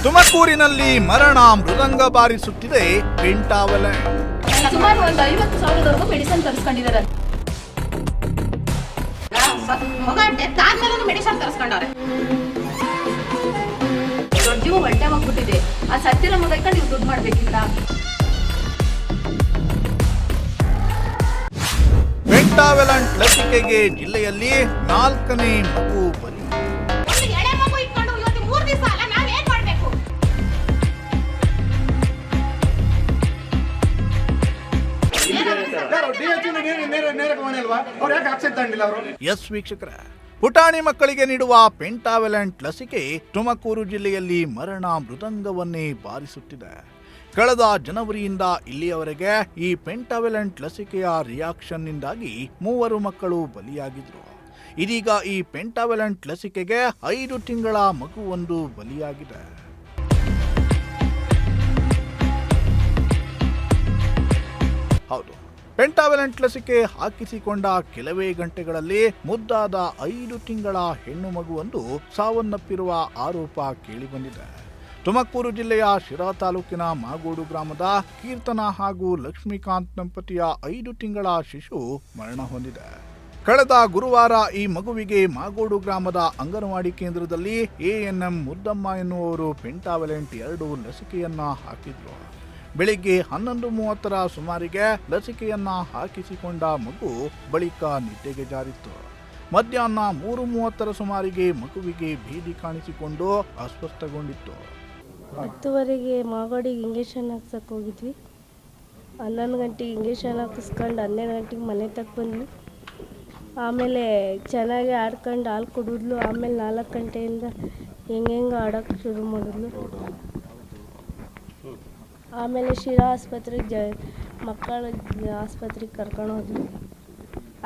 ತುಮಕೂರಿನಲ್ಲಿ ಮರಣ ಮೃದಂಗ ಬಾರಿಸುತ್ತಿದೆ ಪೆಂಟಾವಲೆಂಟ್. ಸುಮಾರು ಒಂದು 50,000 ಮೆಡಿಸಿನ್ ತರಿಸ್ಕೊಂಡಿದ್ದಾರೆ. ಮಗ ಡೆತ್ ಆದ್ಮೇಲೆ ಮೆಡಿಸಿನ್ ತರಿಸ್ಕೊಂಡವ್ರೆ. ದೊಡ್ಡ ಜೀವ ಹೊಟ್ಟೆ ಹೋಗ್ಬಿಟ್ಟಿದೆ. ಆ ಸತ್ತಿರೋ ಮಗ ಇಟ್ಕೊಂಡು ನೀವು ದುಡ್ಡು ಮಾಡ್ಬೇಕಿಲ್ಲ. ಪೆಂಟಾವಲೆಂಟ್ ಲಸಿಕೆಗೆ ಜಿಲ್ಲೆಯಲ್ಲಿ 4ನೇ ಮಗು ಬಲಿ. ಎಸ್ ವೀಕ್ಷಕರ, ಪುಟಾಣಿ ಮಕ್ಕಳಿಗೆ ನೀಡುವ ಪೆಂಟಾವಲೆಂಟ್ ಲಸಿಕೆ ತುಮಕೂರು ಜಿಲ್ಲೆಯಲ್ಲಿ ಮರಣ ಮೃದಂಗವನ್ನೇ ಬಾರಿಸುತ್ತಿದೆ. ಕಳೆದ ಜನವರಿಯಿಂದ ಇಲ್ಲಿಯವರೆಗೆ ಈ ಪೆಂಟಾವಲೆಂಟ್ ಲಸಿಕೆಯ ರಿಯಾಕ್ಷನ್ನಿಂದಾಗಿ 3 ಮಕ್ಕಳು ಬಲಿಯಾಗಿದ್ರು. ಇದೀಗ ಈ ಪೆಂಟಾವಲೆಂಟ್ ಲಸಿಕೆಗೆ 5 ತಿಂಗಳ ಮಗುವೊಂದು ಬಲಿಯಾಗಿದೆ. ಹೌದು, ಪೆಂಟಾವಲೆಂಟ್ ಲಸಿಕೆ ಹಾಕಿಸಿಕೊಂಡ ಕೆಲವೇ ಗಂಟೆಗಳಲ್ಲಿ ಮುದ್ದಾದ 5 ತಿಂಗಳ ಹೆಣ್ಣು ಮಗುವೊಂದು ಸಾವನ್ನಪ್ಪಿರುವ ಆರೋಪ ಕೇಳಿಬಂದಿದೆ. ತುಮಕೂರು ಜಿಲ್ಲೆಯ ಶಿರಾ ತಾಲೂಕಿನ ಮಾಗೋಡು ಗ್ರಾಮದ ಕೀರ್ತನ ಹಾಗೂ ಲಕ್ಷ್ಮೀಕಾಂತ್ ದಂಪತಿಯ 5 ತಿಂಗಳ ಶಿಶು ಮರಣ ಹೊಂದಿದೆ. ಕಳೆದ ಗುರುವಾರ ಈ ಮಗುವಿಗೆ ಮಾಗೋಡು ಗ್ರಾಮದ ಅಂಗನವಾಡಿ ಕೇಂದ್ರದಲ್ಲಿ ANM ಮುದ್ದಮ್ಮ ಎನ್ನುವವರು ಪೆಂಟಾವಲೆಂಟ್ 2 ಲಸಿಕೆಯನ್ನ ಹಾಕಿದ್ರು. ಬೆಳಿಗ್ಗೆ 11:30 ಸುಮಾರಿಗೆ ಲಸಿಕೆಯನ್ನ ಹಾಕಿಸಿಕೊಂಡ ಮಗು ಬಳಿಕ ನಿದ್ದೆಗೆ ಜಾರಿತ್ತು. ಮಧ್ಯಾಹ್ನ 3:30 ಸುಮಾರಿಗೆ ಮಗುವಿಗೆ ಭೇದಿ ಕಾಣಿಸಿಕೊಂಡು ಅಸ್ವಸ್ಥಗೊಂಡಿತ್ತು. 10:00 ಮಾಗೋಡಿಗೆ ಇಂಜೆಕ್ಷನ್ ಹಾಕ್ಸಕ್ಕೆ ಹೋಗಿದ್ವಿ. 11 ಗಂಟೆಗೆ ಇಂಜೆಕ್ಷನ್ ಹಾಕಿಸ್ಕೊಂಡು 12 ಗಂಟೆಗೆ ಮನೆ ತಕ್ಕ ಬಂದ್ವಿ. ಆಮೇಲೆ ಚೆನ್ನಾಗಿ ಆಡ್ಕೊಂಡು ಹಾಲು ಕುಡಿದ್ಲು. ಆಮೇಲೆ 4 ಗಂಟೆಯಿಂದ ಹೆಂಗೆ ಆಡೋಕ್ಕೆ ಶುರು ಮಾಡಿದ್ಲು. ಆಮೇಲೆ ಶಿರಾ ಆಸ್ಪತ್ರೆಗೆ ಮಕ್ಕಳ ಆಸ್ಪತ್ರೆಗೆ ಕರ್ಕೊಂಡು ಹೋದ್ವಿ.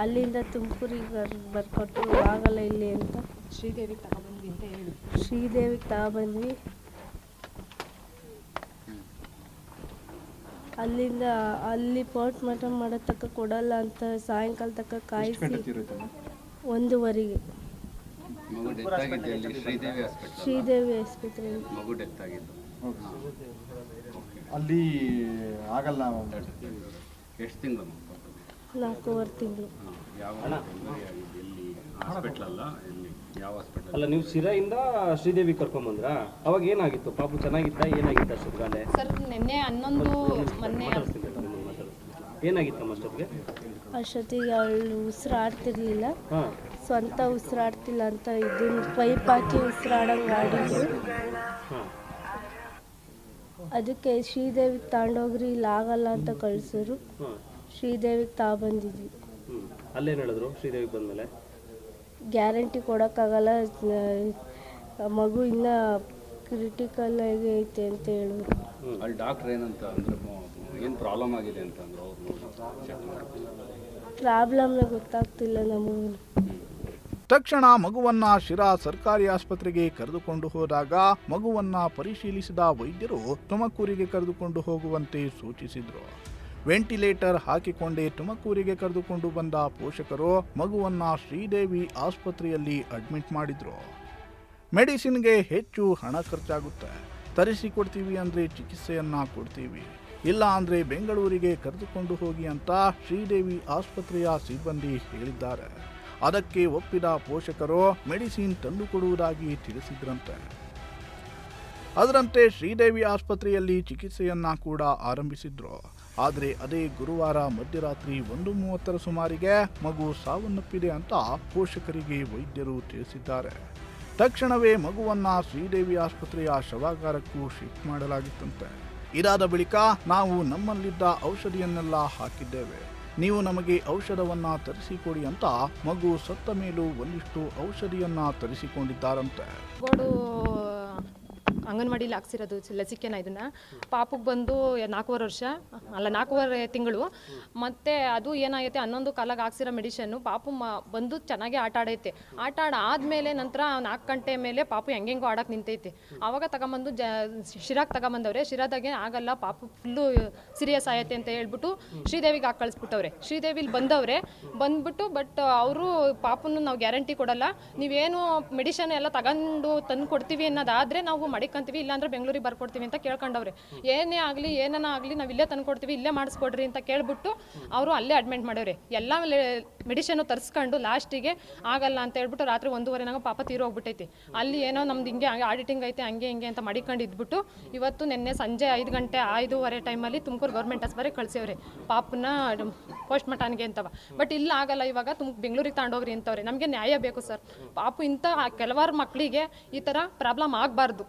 ಅಲ್ಲಿಂದ ತುಮಕೂರಿಗೆ ಬರ್ಕೊಟ್ಟು ಆಗಲ್ಲ ಇಲ್ಲಿ ಅಂತ ಶ್ರೀದೇವಿಗೆ ತಗೊಬಂದ್ವಿ. ಅಲ್ಲಿಂದ ಅಲ್ಲಿ ಪೋಸ್ಟ್ ಮಾರ್ಟಮ್ ಮಾಡೋ ತಕ್ಕ ಕೊಡಲ್ಲ ಅಂತ ಸಾಯಂಕಾಲ ತಕ್ಕ ಕಾಯಿಸಿ 1:15 ಶ್ರೀದೇವಿ ಆಸ್ಪತ್ರೆಯಲ್ಲಿ ಅಲ್ಲಿ ಆಗಲ್ಲ. ಎಷ್ಟು ತಿಂಗಳು? 4.5 ತಿಂಗಳು. ಅಲ್ಲ, ನೀವು ಶಿರಾಯಿಂದ ಶ್ರೀದೇವಿ ಕರ್ಕೊಂಬಂದ್ರಾ? ಅವಾಗ ಏನಾಗಿತ್ತು? ಪಾಪು ಚೆನ್ನಾಗಿತ್ತ? ಏನಾಗಿತ್ತು ಅಷ್ಟೊತ್ತಿಗೆ? ಸರ್ ನಿನ್ನೆ 11 ಮೊನ್ನೆ ಏನಾಗಿತ್ತಮ್ಮ ಅಷ್ಟೊತ್ತಿಗೆ? ಅಷ್ಟೊತ್ತಿಗೆ ಅವಳು ಉಸಿರಾಡ್ತಿರ್ಲಿಲ್ಲ. ಸ್ವಂತ ಉಸಿರಾಡ್ತಿಲ್ಲ ಅಂತ ಇದನ್ನು ಪೈಪ್ ಹಾಕಿ ಉಸಿರಾಡಂಗೆ ಆಡಿದ್ರು. ಅದಕ್ಕೆ ಶ್ರೀದೇವಿಗೆ ತಗೊಂಡೋಗ್ರಿ, ಇಲ್ಲಿ ಆಗಲ್ಲ ಅಂತ ಕಳಿಸಿದ್ರು. ಶ್ರೀದೇವಿಗೆ ತಗೊಂಡ್ಬಂದಿದ್ವಿ. ಅಲ್ಲೇನು ಹೇಳಿದ್ರು ಶ್ರೀದೇವಿಗೆ ಬಂದಮೇಲೆ? ಗ್ಯಾರಂಟಿ ಕೊಡೋಕ್ಕಾಗಲ್ಲ, ಮಗು ಇನ್ನೂ ಕ್ರಿಟಿಕಲ್ ಆಗಿ ಐತೆ ಅಂತ ಹೇಳಿದ್ರು. ಅಲ್ಲಿ ಡಾಕ್ಟ್ರ್ ಏನಂತ ಅಂದ್ರೆ ಏನು ಪ್ರಾಬ್ಲಮ್ ಆಗಿದೆ ಅಂತಂದ್ರು? ಪ್ರಾಬ್ಲಮ್ನ ಗೊತ್ತಾಗ್ತಿಲ್ಲ ನಮಗೂ. ತಕ್ಷಣ ಮಗುವನ್ನ ಶಿರಾ ಸರ್ಕಾರಿ ಆಸ್ಪತ್ರೆಗೆ ಕರೆದುಕೊಂಡು ಹೋದಾಗ ಮಗುವನ್ನ ಪರಿಶೀಲಿಸಿದ ವೈದ್ಯರು ತುಮಕೂರಿಗೆ ಕರೆದುಕೊಂಡು ಹೋಗುವಂತೆ ಸೂಚಿಸಿದ್ರು. ವೆಂಟಿಲೇಟರ್ ಹಾಕಿಕೊಂಡೇ ತುಮಕೂರಿಗೆ ಕರೆದುಕೊಂಡು ಬಂದ ಪೋಷಕರು ಮಗುವನ್ನ ಶ್ರೀದೇವಿ ಆಸ್ಪತ್ರೆಯಲ್ಲಿ ಅಡ್ಮಿಟ್ ಮಾಡಿದ್ರು. ಮೆಡಿಸಿನ್ಗೆ ಹೆಚ್ಚು ಹಣ ಖರ್ಚಾಗುತ್ತೆ, ತರಿಸಿಕೊಡ್ತೀವಿ ಅಂದರೆ ಚಿಕಿತ್ಸೆಯನ್ನ ಕೊಡ್ತೀವಿ, ಇಲ್ಲ ಅಂದರೆ ಬೆಂಗಳೂರಿಗೆ ಕರೆದುಕೊಂಡು ಹೋಗಿ ಅಂತ ಶ್ರೀದೇವಿ ಆಸ್ಪತ್ರೆಯ ಸಿಬ್ಬಂದಿ ಹೇಳಿದ್ದಾರೆ. ಅದಕ್ಕೆ ಒಪ್ಪಿದ ಪೋಷಕರು ಮೆಡಿಸಿನ್ ತಂದುಕೊಡುವುದಾಗಿ ತಿಳಿಸಿದ್ರಂತೆ. ಅದರಂತೆ ಶ್ರೀದೇವಿ ಆಸ್ಪತ್ರೆಯಲ್ಲಿ ಚಿಕಿತ್ಸೆಯನ್ನ ಕೂಡ ಆರಂಭಿಸಿದ್ರು. ಆದರೆ ಅದೇ ಗುರುವಾರ ಮಧ್ಯರಾತ್ರಿ 1:30 ಸುಮಾರಿಗೆ ಮಗು ಸಾವನ್ನಪ್ಪಿದೆ ಅಂತ ಪೋಷಕರಿಗೆ ವೈದ್ಯರು ತಿಳಿಸಿದ್ದಾರೆ. ತಕ್ಷಣವೇ ಮಗುವನ್ನ ಶ್ರೀದೇವಿ ಆಸ್ಪತ್ರೆಯ ಶವಾಗಾರಕ್ಕೂ ಶಿಫ್ಟ್ ಮಾಡಲಾಗಿತ್ತಂತೆ. ಇದಾದ ಬಳಿಕ ನಾವು ನಮ್ಮಲ್ಲಿದ್ದ ಔಷಧಿಯನ್ನೆಲ್ಲ ಹಾಕಿದ್ದೇವೆ, ನೀವು ನಮಗೆ ಔಷಧವನ್ನ ತರಿಸಿಕೊಡಿ ಅಂತ ಮಗು ಸತ್ತ ಮೇಲೂ ಒಂದಿಷ್ಟು ಔಷಧಿಯನ್ನ ತರಿಸಿಕೊಂಡಿದ್ದಾರಂತೆ. ಅಂಗನವಾಡಿಲಿ ಹಾಕ್ಸಿರೋದು ಲಸಿಕೆನ. ಇದನ್ನು ಪಾಪಕ್ಕೆ ಬಂದು 4.5 ತಿಂಗಳು. ಮತ್ತು ಅದು ಏನಾಗೈತೆ 11 ಕಾಲಾಗ ಹಾಕ್ಸಿರೋ ಮೆಡಿಷನ್ನು ಪಾಪು ಬಂದು ಚೆನ್ನಾಗಿ ಆಟ ಆಡಾದ್ಮೇಲೆ ನಂತರ 4 ಗಂಟೆ ಮೇಲೆ ಪಾಪು ಹೆಂಗೆಂಗೋ ಆಡೋಕೆ ನಿಂತೈತೆ. ಆವಾಗ ತಗೊಂಬಂದು ಶಿರಾಗೆ ತಗೊಂಬಂದವ್ರೆ. ಶಿರಾದಾಗೆ ಆಗಲ್ಲ, ಪಾಪು ಫುಲ್ಲು ಸೀರಿಯಸ್ ಆಯತೆ ಅಂತ ಹೇಳ್ಬಿಟ್ಟು ಶ್ರೀದೇವಿಗೆ ಹಾಕಿ ಕಳಿಸ್ಬಿಟ್ಟವ್ರೆ. ಶ್ರೀದೇವಿಲಿ ಬಂದ್ಬಿಟ್ಟು ಬಟ್ ಅವರು ಪಾಪನ್ನು ನಾವು ಗ್ಯಾರಂಟಿ ಕೊಡಲ್ಲ, ನೀವೇನು ಮೆಡಿಷನ್ ಎಲ್ಲ ತಂದು ಕೊಡ್ತೀವಿ ಅನ್ನೋದಾದರೆ ನಾವು ಮಡಿಕಂತ ಮಾಡ್ಕೊಂತೀವಿ, ಇಲ್ಲಾಂದ್ರೆ ಬೆಂಗಳೂರಿಗೆ ಬರ್ಕೊಡ್ತೀವಿ ಅಂತ ಕೇಳ್ಕೊಂಡವ್ರೆ. ಏನೇ ಆಗಲಿ ಏನನ್ನ ಆಗಲಿ ನಾವು ಇಲ್ಲೇ ತಂದ್ಕೊಡ್ತೀವಿ, ಇಲ್ಲೇ ಮಾಡಿಸ್ಕೊಡ್ರಿ ಅಂತ ಕೇಳ್ಬಿಟ್ಟು ಅವರು ಅಲ್ಲೇ ಅಡ್ಮಿಟ್ ಮಾಡ್ಯವ್ರೆ. ಎಲ್ಲ ಮೆಡಿಷನ್ನು ತರಿಸ್ಕೊಂಡು ಲಾಸ್ಟಿಗೆ ಆಗಲ್ಲ ಅಂತ ಹೇಳ್ಬಿಟ್ಟು ರಾತ್ರಿ 1:30 ಪಾಪ ತೀರೋಗ್ಬಿಟ್ಟೈತಿ. ಅಲ್ಲಿ ಏನೋ ನಮ್ದು ಹಿಂಗೆ ಆಡಿಟಿಂಗ್ ಐತೆ ಹಂಗೆ ಹಿಂಗೆ ಅಂತ ಮಾಡಿಕೊಂಡು ಇದ್ಬಿಟ್ಟು ಇವತ್ತು ನಿನ್ನೆ ಸಂಜೆ 5 ಗಂಟೆ 5:15 ಟೈಮಲ್ಲಿ ತುಮಕೂರು ಗೌರ್ಮೆಂಟ್ ಆಸ್ಪತ್ರೆಗೆ ಕಳಿಸವ್ರೆ ಪಾಪನ ಪೋಸ್ಟ್ ಮಾರ್ಟಮ್ಗೆ ಅಂತವ. ಬಟ್ ಇಲ್ಲ ಆಗಲ್ಲ, ಇವಾಗ ಬೆಂಗಳೂರಿಗೆ ತಗೊಂಡೋಗ್ರಿ ಅಂತವ್ರೆ. ನಮಗೆ ನ್ಯಾಯ ಬೇಕು ಸರ್. ಪಾಪು ಇಂಥ ಕೆಲವಾರು ಮಕ್ಕಳಿಗೆ ಈ ಥರ ಪ್ರಾಬ್ಲಮ್ ಆಗಬಾರ್ದು.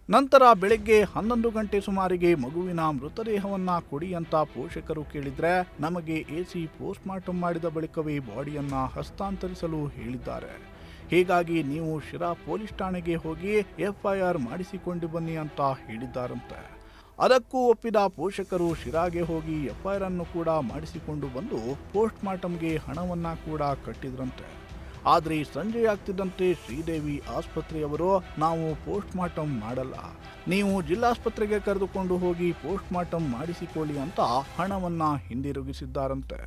ನಂತರ ಬೆಳಗ್ಗೆ 11 ಗಂಟೆ ಸುಮಾರಿಗೆ ಮಗುವಿನ ಮೃತದೇಹವನ್ನ ಕೊಡಿ ಅಂತ ಪೋಷಕರು ಕೇಳಿದ್ರೆ ನಮಗೆ ಎಸಿ ಪೋಸ್ಟ್ ಮಾರ್ಟಮ್ ಮಾಡಿದ ಬಳಿಕವೇ ಬಾಡಿಯನ್ನ ಹಸ್ತಾಂತರಿಸಲು ಹೇಳಿದ್ದಾರೆ. ಹೀಗಾಗಿ ನೀವು ಶಿರಾ ಪೊಲೀಸ್ ಠಾಣೆಗೆ ಹೋಗಿ FIR ಮಾಡಿಸಿಕೊಂಡು ಬನ್ನಿ ಅಂತ ಹೇಳಿದ್ದಾರಂತೆ. ಅದಕ್ಕೂ ಒಪ್ಪಿದ ಪೋಷಕರು ಶಿರಾಗೆ ಹೋಗಿ FIR ಅನ್ನು ಕೂಡ ಮಾಡಿಸಿಕೊಂಡು ಬಂದು ಪೋಸ್ಟ್ ಮಾರ್ಟಮ್ಗೆ ಹಣವನ್ನ ಕೂಡ ಕಟ್ಟಿದ್ರಂತೆ. ಆದರೆ ಸಂಜೆಯಾಗ್ತಿದ್ದಂತೆ ಶ್ರೀದೇವಿ ಆಸ್ಪತ್ರೆಯವರು ನಾವು ಪೋಸ್ಟ್ ಮಾರ್ಟಮ್ ಮಾಡಲ್ಲ, ನೀವು ಜಿಲ್ಲಾಸ್ಪತ್ರೆಗೆ ಕರೆದುಕೊಂಡು ಹೋಗಿ ಪೋಸ್ಟ್ ಮಾರ್ಟಮ್ ಮಾಡಿಸಿಕೊಳ್ಳಿ ಅಂತ ಹಣವನ್ನ ಹಿಂದಿರುಗಿಸಿದ್ದಾರಂತೆ.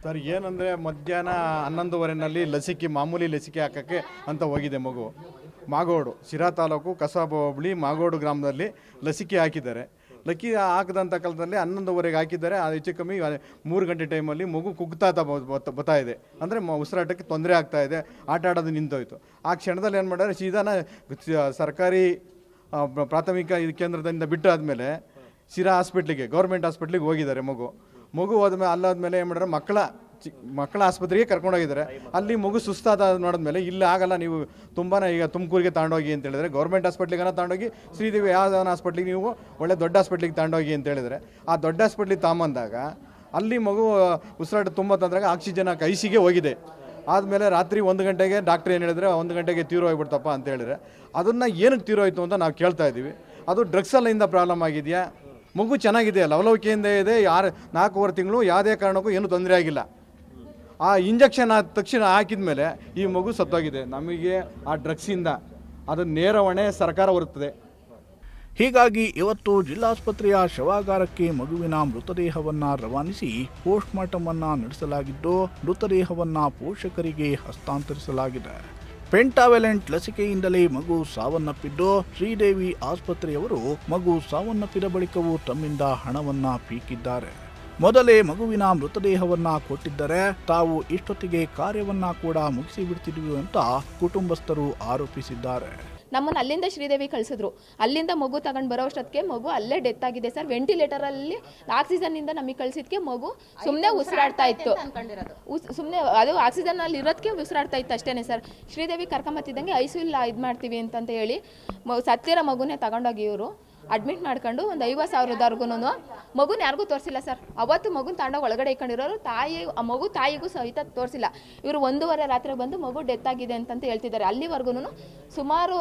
ಸರ್ ಏನಂದರೆ ಮಧ್ಯಾಹ್ನ 11:15ನಲ್ಲಿ ಮಾಮೂಲಿ ಲಸಿಕೆ ಹಾಕೋಕ್ಕೆ ಅಂತ ಹೋಗಿದೆ ಮಗು. ಮಾಗೋಡು ಶಿರಾ ತಾಲೂಕು ಕಸಾಬ ಹೋಬಳಿ ಮಾಗೋಡು ಗ್ರಾಮದಲ್ಲಿ ಲಸಿಕೆ ಹಾಕಿದ್ದಾರೆ. ಲಕ್ಕಿ ಹಾಕಿದಂಥ ಕಾಲದಲ್ಲಿ 11:15ಗೆ ಹಾಕಿದ್ದಾರೆ. ಅದು ಹೆಚ್ಚು ಕಮ್ಮಿ 3 ಗಂಟೆ ಟೈಮಲ್ಲಿ ಮಗು ಕುಗ್ತಾ ಬರ್ತಾ ಇದೆ, ಅಂದರೆ ಉಸಿರಾಟಕ್ಕೆ ತೊಂದರೆ ಆಗ್ತಾ ಇದೆ, ಆಟ ಆಡೋದು ನಿಂತೋಯ್ತು. ಆ ಕ್ಷಣದಲ್ಲಿ ಏನು ಮಾಡ್ಯಾರೆ, ಸೀದಾನ ಸರ್ಕಾರಿ ಪ್ರಾಥಮಿಕ ಕೇಂದ್ರದಿಂದ ಬಿಟ್ಟು ಆದಮೇಲೆ ಶಿರಾ ಹಾಸ್ಪಿಟ್ಲಿಗೆ ಗೌರ್ಮೆಂಟ್ ಹಾಸ್ಪಿಟ್ಲಿಗೆ ಹೋಗಿದ್ದಾರೆ. ಮಗು ಹೋದ್ಮೇಲೆ ಅಲ್ಲಾದ್ಮೇಲೆ ಏನು ಮಾಡ್ಯಾರೆ, ಮಕ್ಕಳ ಆಸ್ಪತ್ರೆಗೆ ಕರ್ಕೊಂಡೋಗಿದ್ದಾರೆ. ಅಲ್ಲಿ ಮಗು ಸುಸ್ತಾದ ನೋಡಿದ್ಮೇಲೆ ಇಲ್ಲಿ ಆಗಲ್ಲ, ನೀವು ತುಂಬಾ ಈಗ ತುಮಕೂರಿಗೆ ತಗೊಂಡೋಗಿ ಅಂತ ಹೇಳಿದ್ರೆ ಗೌರ್ಮೆಂಟ್ ಹಾಸ್ಪಿಟ್ಲಿಗೆ ತಗೊಂಡೋಗಿ ಶ್ರೀದೇವಿ ಯಾವ್ದಾನ ಹಾಸ್ಪಿಟ್ಲಿಗೆ ನೀವು ಒಳ್ಳೆ ದೊಡ್ಡ ಹಾಸ್ಪಿಟ್ಲಿಗೆ ತಗೊಂಡೋಗಿ ಅಂತ ಹೇಳಿದ್ರೆ ಆ ದೊಡ್ಡ ಹಾಸ್ಪಿಟ್ಲಿಗೆ ತಗೊಂಬಂದಾಗ ಅಲ್ಲಿ ಮಗು ಉಸಿರಾಟ ತುಂಬ ತಂದಾಗ ಆಕ್ಸಿಜನ್ ಐಸಿಗೆ ಹೋಗಿದೆ. ಆದಮೇಲೆ ರಾತ್ರಿ 1 ಗಂಟೆಗೆ ಡಾಕ್ಟ್ರ್ ಏನು ಹೇಳಿದ್ರೆ 1 ಗಂಟೆಗೆ ತೀರೋ ಹೋಗ್ಬಿಡ್ತಪ್ಪ ಅಂತ ಹೇಳಿದ್ರೆ ಅದನ್ನು ಏನಕ್ಕೆ ತೀರೋಯ್ತು ಅಂತ ನಾವು ಕೇಳ್ತಾ ಇದ್ದೀವಿ. ಅದು ಡ್ರಗ್ಸಲ್ಲಿಂದ ಪ್ರಾಬ್ಲಮ್ ಆಗಿದೆಯಾ? ಮಗು ಚೆನ್ನಾಗಿದೆ, ಲವಲವಿಕೆಯಿಂದ ಇದೆ, 4 ತಿಂಗಳು ಯಾವುದೇ ಕಾರಣಕ್ಕೂ ಏನೂ ತೊಂದರೆ ಆಗಿಲ್ಲ. ಆ ಇಂಜೆಕ್ಷನ್ ಆದ ತಕ್ಷಣ ಹಾಕಿದ ಮೇಲೆ ಈ ಮಗು ಸತ್ತೋಗಿದೆ. ನಮಗೆ ಆ ಡ್ರಗ್ಸಿಂದ ಅದು ನೇರ ಹೊಣೆ ಸರ್ಕಾರ ಹೊರುತ್ತದೆ. ಹೀಗಾಗಿ ಇವತ್ತು ಜಿಲ್ಲಾಸ್ಪತ್ರೆಯ ಶವಾಗಾರಕ್ಕೆ ಮಗುವಿನ ಮೃತದೇಹವನ್ನ ರವಾನಿಸಿ ಪೋಸ್ಟ್ ಮಾರ್ಟಮ್ ಅನ್ನ ನಡೆಸಲಾಗಿದ್ದು ಮೃತದೇಹವನ್ನ ಪೋಷಕರಿಗೆ ಹಸ್ತಾಂತರಿಸಲಾಗಿದೆ. ಪೆಂಟಾವೆಲೆಂಟ್ ಲಸಿಕೆಯಿಂದಲೇ ಮಗು ಸಾವನ್ನಪ್ಪಿದ್ದು ಶ್ರೀದೇವಿ ಆಸ್ಪತ್ರೆಯವರು ಮಗು ಸಾವನ್ನಪ್ಪಿದ ಬಳಿಕವೂ ತಮ್ಮಿಂದ ಹಣವನ್ನ ಪೀಕಿದ್ದಾರೆ. ಮೊದಲೇ ಮಗುವಿನ ಮೃತದೇಹವನ್ನ ಕೊಟ್ಟಿದ್ದರೆ ತಾವು ಇಷ್ಟೊತ್ತಿಗೆ ಕಾರ್ಯವನ್ನ ಕೂಡ ಮುಗಿಸಿ ಬಿಡ್ತಿದ್ವಿ ಅಂತ ಕುಟುಂಬಸ್ಥರು ಆರೋಪಿಸಿದ್ದಾರೆ. ನಮ್ಮನ್ನು ಅಲ್ಲಿಂದ ಶ್ರೀದೇವಿ ಕಳಿಸಿದ್ರು. ಅಲ್ಲಿಂದ ಮಗು ತಗೊಂಡು ಬರೋ ಅಷ್ಟೊತ್ತಿಗೆ ಮಗು ಅಲ್ಲೇ ಡೆತ್ ಆಗಿದೆ ಸರ್. ವೆಂಟಿಲೇಟರಲ್ಲಿ ಆಕ್ಸಿಜನ್ನಿಂದ ನಮಗೆ ಕಳಿಸಿದ್ಕೆ ಮಗು ಸುಮ್ಮನೆ ಉಸಿರಾಡ್ತಾ ಇತ್ತು. ಸುಮ್ಮನೆ ಅದು ಆಕ್ಸಿಜನ್ನಲ್ಲಿ ಇರೋದಕ್ಕೆ ಉಸಿರಾಡ್ತಾ ಇತ್ತು ಅಷ್ಟೇ ಸರ್. ಶ್ರೀದೇವಿ ಕರ್ಕೊಂಬತ್ತಿದ್ದಂಗೆ ಐಸಿಯು ಇದು ಮಾಡ್ತೀವಿ ಅಂತ ಹೇಳಿ ಸತ್ತಿರೋ ಮಗುನೇ ತಗೊಂಡೋಗಿ ಇವರು ಅಡ್ಮಿಟ್ ಮಾಡ್ಕೊಂಡು ಒಂದು 50,000ದವರೆಗೂ ಮಗುನ ಯಾರಿಗೂ ತೋರಿಸಿಲ್ಲ ಸರ್. ಅವತ್ತು ಮಗುನ ತಗೊಂಡೋಗಿ ಒಳಗಡೆ ಇಟ್ಕೊಂಡಿರೋರು ಮಗು ತಾಯಿಗೂ ಸಹಿತ ತೋರಿಸಿಲ್ಲ. ಇವರು 1:15 ರಾತ್ರಿ ಬಂದು ಮಗು ಡೆತ್ ಆಗಿದೆ ಅಂತ ಹೇಳ್ತಿದ್ದಾರೆ. ಅಲ್ಲಿವರೆಗೂ ಸುಮಾರು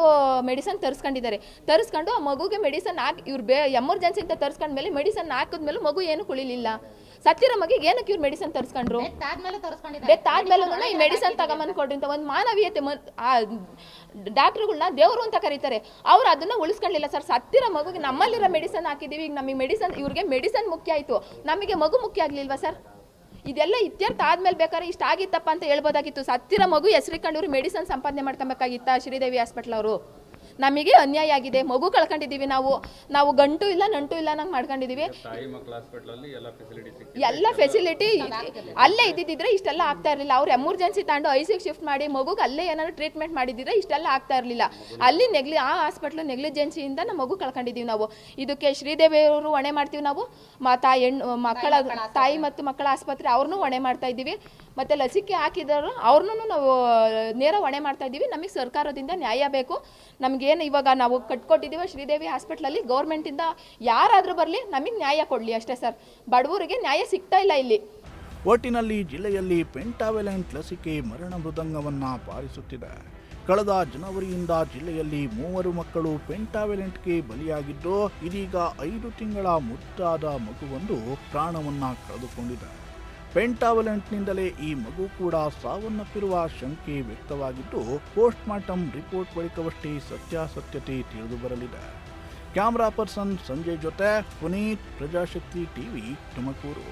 ಮೆಡಿಸನ್ ತರಿಸ್ಕೊಂಡು ಆ ಮಗುಗೆ ಮೆಡಿಸನ್ ಹಾಕಿ ಇವ್ರು ಎಮರ್ಜೆನ್ಸಿ ಅಂತ ತರಿಸ್ಕೊಂಡ್ಮೇಲೆ ಮೆಡಿಸನ್ ಹಾಕಿದ್ಮೇಲೆ ಮಗು ಏನು ಕುಳಿಲಿಲ್ಲ. ಸತ್ತಿರೋ ಮಗಿಗೆ ಏನಕ್ಕೆ ಇವ್ರು ಮೆಡಿಸನ್ ತರಿಸ್ಕೊಂಡ್ರು? ಡೆತ್ ಆದ್ಮೇಲೆ ಈ ಮೆಡಿಸನ್ ತಗೊಂಬಂದು ಕೊಡ್ರಿ ಅಂತ ಒಂದು ಮಾನವೀಯತೆ ಡಾಕ್ಟ್ರುಗಳನ್ನ ದೇವರು ಅಂತ ಕರೀತಾರೆ. ಅವ್ರು ಅದನ್ನ ಉಳಿಸ್ಕೊಳ್ಳಿಲ್ಲ ಸರ್. ಸತ್ತಿರೋ ಮಗುಗೆ ನಮ್ಮಲ್ಲಿರೋ ಮೆಡಿಸನ್ ಹಾಕಿದೀವಿ. ಈಗ ನಮಗೆ ಮೆಡಿಸನ್, ಇವ್ರಿಗೆ ಮೆಡಿಸನ್ ಮುಖ್ಯ ಆಯ್ತು, ನಮಗೆ ಮಗು ಮುಖ್ಯ ಆಗ್ಲಿಲ್ವಾ ಸರ್? ಇದೆಲ್ಲ ಇತ್ಯರ್ಥ ಆದ್ಮೇಲೆ ಬೇಕಾದ್ರೆ ಇಷ್ಟ ಆಗಿತ್ತಪ್ಪ ಅಂತ ಹೇಳ್ಬೋದಾಗಿತ್ತು. ಸತ್ತಿರೋ ಮಗು ಹೆಸರಿಕೊಂಡು ಇವ್ರು ಮೆಡಿಸನ್ ಸಂಪಾದನೆ ಮಾಡ್ಕೊಬೇಕಾಗಿತ್ತ ಶ್ರೀದೇವಿ ಹಾಸ್ಪಿಟ್ಲ್ ಅವರು? ನಮಗೆ ಅನ್ಯಾಯ ಆಗಿದೆ. ಮಗು ಕಳ್ಕೊಂಡಿದ್ದೀವಿ ನಾವು ಗಂಟು ಇಲ್ಲ ನಂಟು ಇಲ್ಲ ನಂಗೆ ಮಾಡ್ಕೊಂಡಿದ್ದೀವಿ. ಎಲ್ಲ ಫೆಸಿಲಿಟಿ ಅಲ್ಲೇ ಇದ್ದಿದ್ರೆ ಇಷ್ಟೆಲ್ಲ ಆಗ್ತಾ ಇರಲಿಲ್ಲ. ಅವ್ರು ಎಮರ್ಜೆನ್ಸಿ ತಗೊಂಡು ಐಸಿಗೆ ಶಿಫ್ಟ್ ಮಾಡಿ ಮಗುಗೆ ಅಲ್ಲೇ ಏನಾದ್ರು ಟ್ರೀಟ್ಮೆಂಟ್ ಮಾಡಿದ್ರೆ ಇಷ್ಟೆಲ್ಲ ಆಗ್ತಾ ಇರಲಿಲ್ಲ. ಅಲ್ಲಿ ಆ ಹಾಸ್ಪಿಟ್ಲು ನೆಗ್ಲಿಜೆನ್ಸಿಯಿಂದ ನಮ್ಮ ಮಗು ಕಳ್ಕೊಂಡಿದ್ದೀವಿ ನಾವು. ಇದಕ್ಕೆ ಶ್ರೀದೇವಿ ಅವರು ಹೊಣೆ ಮಾಡ್ತೀವಿ ನಾವು. ತಾಯಿ ಮತ್ತು ಮಕ್ಕಳ ಆಸ್ಪತ್ರೆ ಅವ್ರನ್ನೂ ಹೊಣೆ ಮಾಡ್ತಾ ಇದ್ದೀವಿ. ಮತ್ತು ಲಸಿಕೆ ಹಾಕಿದವರು ಅವ್ರನ್ನೂ ನಾವು ನೇರ ಹೊಣೆ ಮಾಡ್ತಾ ಇದ್ದೀವಿ. ನಮಗೆ ಸರ್ಕಾರದಿಂದ ನ್ಯಾಯ ಬೇಕು. ನಮಗೇನು ಇವಾಗ ನಾವು ಕಟ್ಕೊಟ್ಟಿದ್ದೀವಿ ಶ್ರೀದೇವಿ ಹಾಸ್ಪಿಟ್ಲಲ್ಲಿ, ಗೌರ್ಮೆಂಟಿಂದ ಯಾರಾದರೂ ಬರಲಿ ನಮಗೆ ನ್ಯಾಯ ಕೊಡಲಿ ಅಷ್ಟೇ ಸರ್. ಬಡವರಿಗೆ ನ್ಯಾಯ ಸಿಗ್ತಾ ಇಲ್ಲ ಇಲ್ಲಿ. ಒಟ್ಟಿನಲ್ಲಿ ಜಿಲ್ಲೆಯಲ್ಲಿ ಪೆಂಟಾವೆಲೆಂಟ್ ಲಸಿಕೆ ಮರಣ ಮೃದಂಗವನ್ನ ಬಾರಿಸುತ್ತಿದೆ. ಕಳೆದ ಜನವರಿಯಿಂದ ಜಿಲ್ಲೆಯಲ್ಲಿ 3 ಮಕ್ಕಳು ಪೆಂಟಾವೆಲೆಂಟ್ಗೆ ಬಲಿಯಾಗಿದ್ದು ಇದೀಗ 5 ತಿಂಗಳ ಮುದ್ದಾದ ಮಗುವೊಂದು ಪ್ರಾಣವನ್ನ ಕಳೆದುಕೊಂಡಿದೆ. ಪೆಂಟಾವೆಲೆಂಟ್ನಿಂದಲೇ ಈ ಮಗು ಕೂಡ ಸಾವನ್ನಪ್ಪಿರುವ ಶಂಕೆ ವ್ಯಕ್ತವಾಗಿದ್ದು ಪೋಸ್ಟ್ ಮಾರ್ಟಮ್ ರಿಪೋರ್ಟ್ ಬಳಿಕವಷ್ಟೇ ಸತ್ಯಾಸತ್ಯತೆ ತಿಳಿದು ಬರಲಿದೆ. ಕ್ಯಾಮರಾ ಪರ್ಸನ್ ಸಂಜಯ್ ಜೊತೆ ಪುನೀತ್, ಪ್ರಜಾಶಕ್ತಿ ಟಿವಿ, ತುಮಕೂರು.